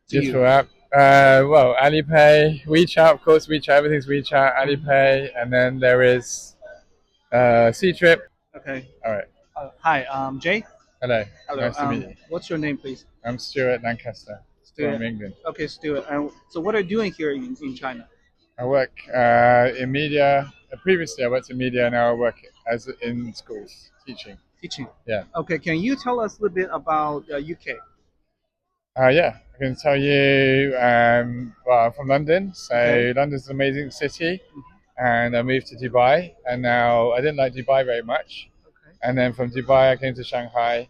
to Useful you? app. Well, Alipay, WeChat, of course, WeChat, everything's WeChat, Alipay, and then there is C-Trip. Okay. All right. Hi, Jay. Hello. Hello. Nice to meet you. What's your name, please? I'm Stuart Lancaster Stuart. from England. Okay, Stuart. So what are you doing here in China? I work in media. Previously, I worked in media. Now I work as in schools teaching. Teaching. Yeah. Okay, can you tell us a little bit about UK? Yeah, I can tell you. Well, I'm from London, Okay. so London's an amazing city, and I moved to Dubai, and now I didn't like Dubai very much, Okay. and then from Dubai I came to Shanghai,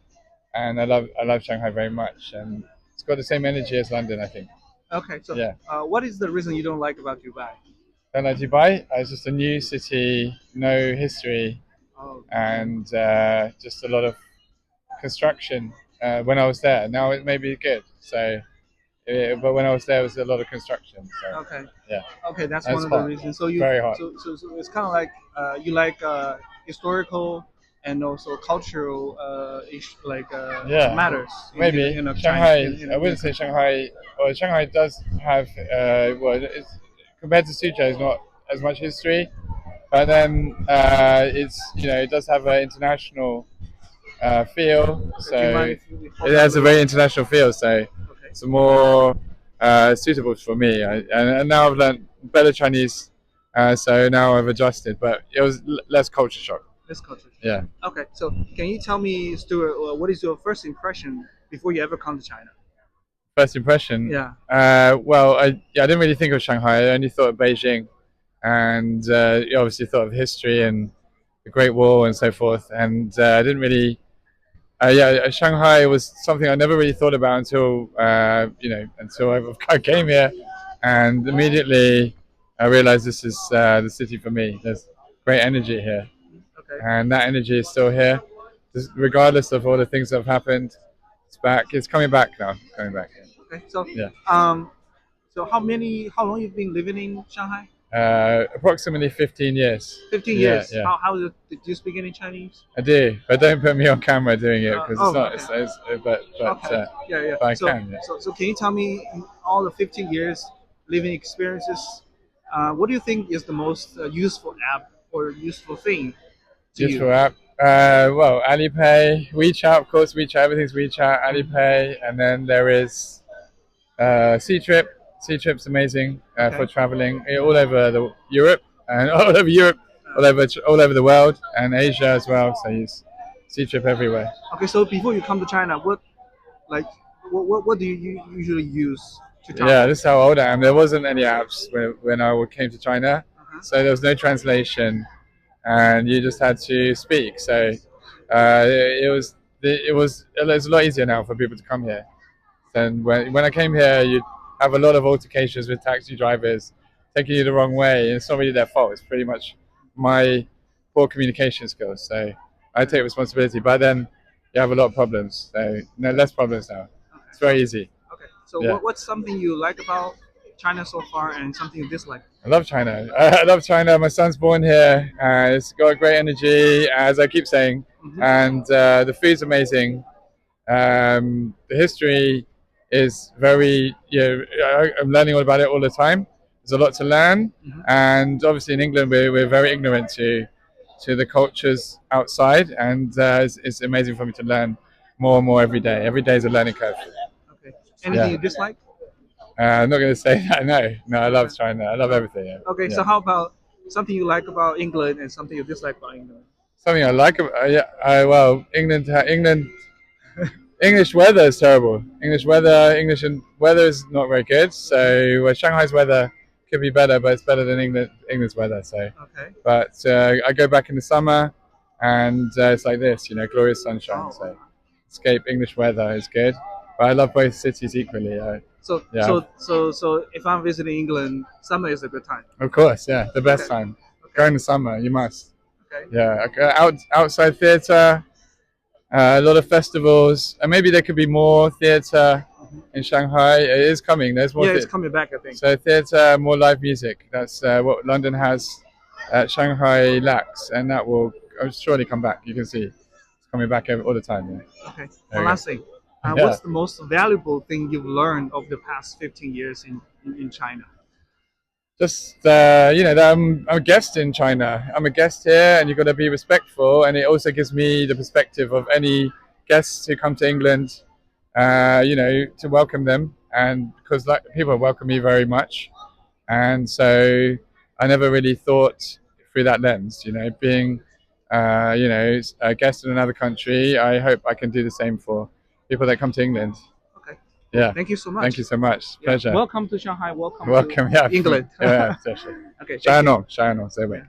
and I love Shanghai very much, and it's got the same energy as London, I think. Okay. So, Yeah, what is the reason you don't like about Dubai? don't like Dubai. It's just a new city, no history, Oh. and just a lot of construction when I was there. Now it may be good, so but when I was there, it was a lot of construction. So Okay. yeah, Okay, that's and one it's of the hot, reasons. So you, very hot. so it's kind of like you like historical and also cultural Yeah, matters maybe in China Shanghai. I in a wouldn't say country. Shanghai. Well, Shanghai does have well, compared to Suzhou, it's not as much history, but then it does have an international feel. Okay, do you mind So if we it hold that a has a little very bit? international feel. So Okay. it's more suitable for me. And now I've learned better Chinese, so now I've adjusted. But it was less culture shock. This culture. Yeah. Okay, so can you tell me, Stuart, what is your first impression before you ever come to China? First impression. Yeah. Well, I didn't really think of Shanghai. I only thought of Beijing, and you obviously thought of history and the Great Wall and so forth. And I didn't really. Shanghai was something I never really thought about until until I came here, and immediately I realized this is the city for me. There's great energy here, Okay. and that energy is still here, just regardless of all the things that have happened. It's back. It's coming back now. Coming back. Okay. So, Yeah. um, how long you've been living in Shanghai? Approximately 15 years. 15 Yeah, years. yeah. Did you speak any Chinese? I do, but don't put me on camera doing it because it's not. Okay. But Yeah, yeah. but I can. Yeah. So can you tell me in all the 15 years living experiences, what do you think is the most useful app or useful thing to you? Useful app. Well, Alipay, WeChat, of course, WeChat, everything's WeChat, Alipay, and then there is C-Trip. C-Trip's amazing for Okay. traveling all over Europe and all over Europe, all over the world and Asia as well. So use C-Trip everywhere. Okay, so before you come to China, like what do you usually use to Yeah, travel? this is how old I am. There wasn't any apps when I came to China, Uh-huh. so there was no translation, and you just had to speak. So it's a lot easier now for people to come here. And when I came here, you'd have a lot of altercations with taxi drivers taking you the wrong way. And it's not really their fault. It's pretty much my poor communication skills. So I take responsibility. But then you have a lot of problems. So no, less problems now. Okay. It's very easy. Okay. So Yeah. what's something you like about China so far and something you dislike? I love China. I love China. My son's born here. It's got great energy, as I keep saying, Hmm. and the food's amazing. The history is very, I'm learning all about it all the time. There's a lot to learn, Hmm. and obviously in England we're very ignorant to the cultures outside, and it's amazing for me to learn more and more every day. Every day is a learning curve. Okay. Anything Yeah, you dislike? I'm not going to say that. No, no, I Okay. love China. I love everything. Yeah. Okay. Yeah. So how about something you like about England and something you dislike about England? Something I like about well, England English weather is terrible. English weather is not very good. So Shanghai's weather could be better, but it's better than England's weather. So, Okay. but I go back in the summer, and it's like this, glorious sunshine. Oh. So, escape English weather is good. But I love both cities equally. Yeah, So if I'm visiting England, summer is a good time. of course, yeah, the Okay. best time. Go Okay. in the summer, you must. Okay. Yeah, outside theatre. A lot of festivals, and maybe there could be more theatre in Shanghai. It is coming. There's more Yeah, it's theatre. coming back, I think. So theatre, more live music. That's what London has. Shanghai lacks, and that will surely come back. You can see it's coming back all the time. Yeah. Okay. There One we go. last thing. Yeah. What's the most valuable thing you've learned of the past 15 years in China? Just that I'm a guest in China. I'm a guest here, and you've got to be respectful. And it also gives me the perspective of any guests who come to England, to welcome them, and because like people welcome me very much, and so I never really thought through that lens. Being a guest in another country, I hope I can do the same for people that come to England. Okay, cool. Yeah, Thank you so thank much. you so much. Yeah, Pleasure. welcome to Shanghai. Welcome to Welcome. Yeah, England. yeah, especially. Okay, thank you. 上海弄，上海弄，这位。Yeah.